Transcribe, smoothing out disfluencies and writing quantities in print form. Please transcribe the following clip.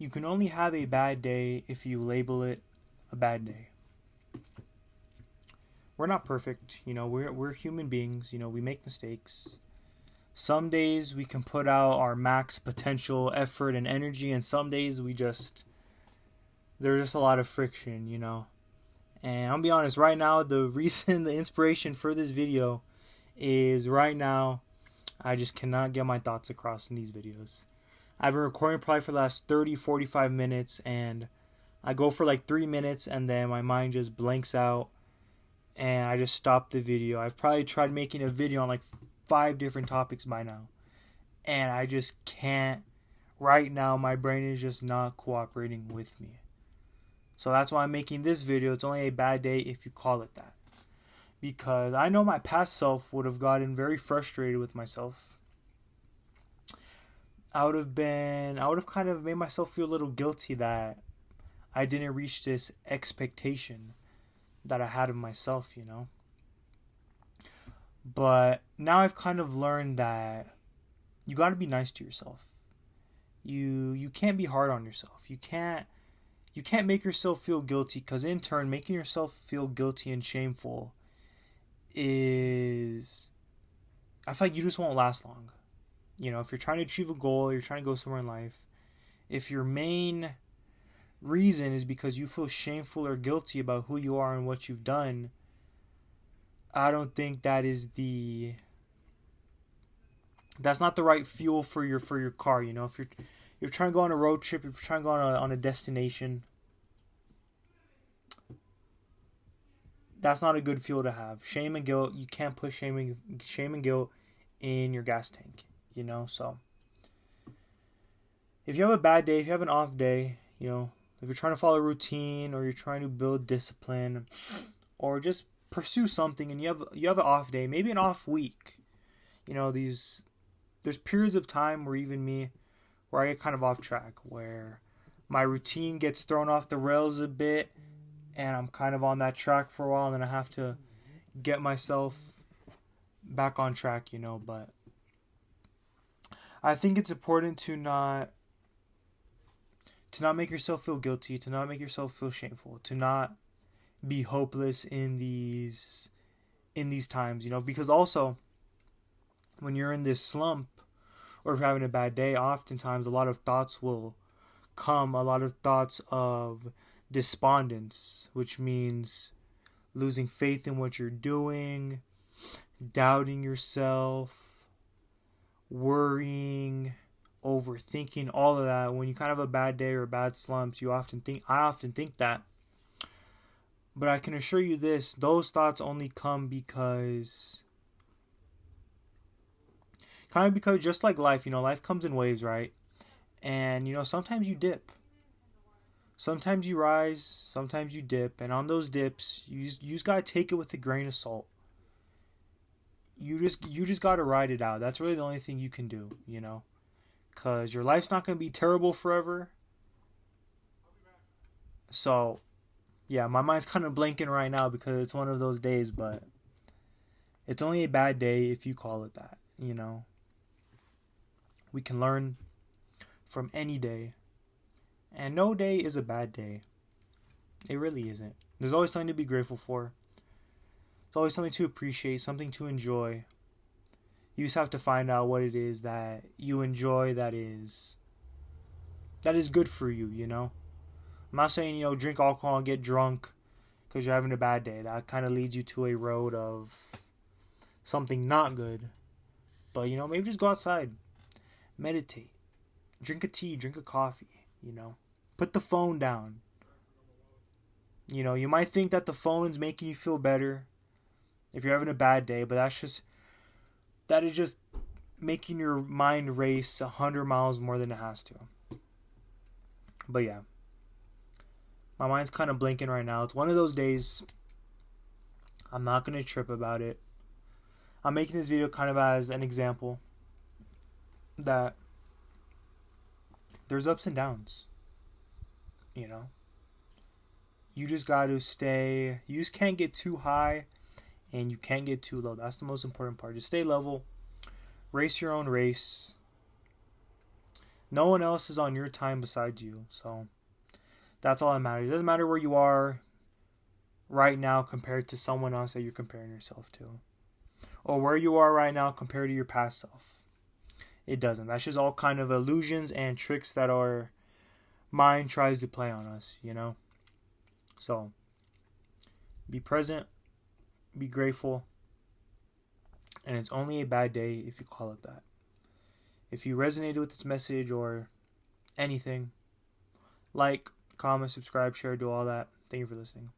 You can only have a bad day if you label it a bad day. We're not perfect, we're human beings, we make mistakes. Some days we can put out our max potential effort and energy, and some days there's just a lot of friction. And I'll be honest, right now, the inspiration for this video is right now, I just cannot get my thoughts across in these videos. I've been recording probably for the last 30, 45 minutes, and I go for like 3 minutes, and then my mind just blanks out, and I just stop the video. I've probably tried making a video on like 5 different topics by now, and I just can't. Right now, my brain is just not cooperating with me. So that's why I'm making this video. It's only a bad day if you call it that. Because I know my past self would have gotten very frustrated with myself. I would have kind of made myself feel a little guilty that I didn't reach this expectation that I had of myself. But now I've kind of learned that you got to be nice to yourself. You can't be hard on yourself. You can't make yourself feel guilty, because in turn, making yourself feel guilty and shameful is, I feel like you just won't last long. If you're trying to achieve a goal, you're trying to go somewhere in life, if your main reason is because you feel shameful or guilty about who you are and what you've done, I don't think that's not the right fuel for your car. If you're trying to go on a road trip, if you're trying to go on a destination, that's not a good fuel to have. Shame and guilt, you can't put shame and guilt in your gas tank, so if you have a bad day, if you have an off day, if you're trying to follow a routine, or you're trying to build discipline, or just pursue something, and you have an off day, maybe an off week, there's periods of time where even me, where I get kind of off track, where my routine gets thrown off the rails a bit, and I'm kind of on that track for a while, and then I have to get myself back on track, but I think it's important to not make yourself feel guilty, to not make yourself feel shameful, to not be hopeless in these times, because also when you're in this slump, or if you're having a bad day, oftentimes a lot of thoughts will come, a lot of thoughts of despondence, which means losing faith in what you're doing, doubting yourself, worrying, overthinking, all of that. When you kind of have a bad day or bad slumps, I often think that. But I can assure you this, those thoughts only come because just like life, life comes in waves, right? And, sometimes you dip. Sometimes you rise, sometimes you dip. And on those dips, you just got to take it with a grain of salt. You just got to ride it out. That's really the only thing you can do, because your life's not going to be terrible forever. So, yeah, my mind's kind of blanking right now because it's one of those days, but it's only a bad day if you call it that, We can learn from any day, and no day is a bad day. It really isn't. There's always something to be grateful for. There's always something to appreciate, something to enjoy. You just have to find out what it is that you enjoy that is good for you, I'm not saying, drink alcohol and get drunk because you're having a bad day. That kind of leads you to a road of something not good. But, maybe just go outside, meditate, drink a tea, drink a coffee, put the phone down. You might think that the phone's making you feel better if you're having a bad day, but that is just making your mind race 100 miles more than it has to. But yeah, my mind's kind of blinking right now. It's one of those days. I'm not going to trip about it. I'm making this video kind of as an example that there's ups and downs. You just got to stay. You just can't get too high and you can't get too low. That's the most important part. Just stay level. Race your own race. No one else is on your time besides you. So that's all that matters. It doesn't matter where you are right now compared to someone else that you're comparing yourself to, or where you are right now compared to your past self. It doesn't. That's just all kind of illusions and tricks that our mind tries to play on us, you know? So be present, be grateful, and it's only a bad day if you call it that. If you resonated with this message or anything, like, comment, subscribe, share, do all that. Thank you for listening.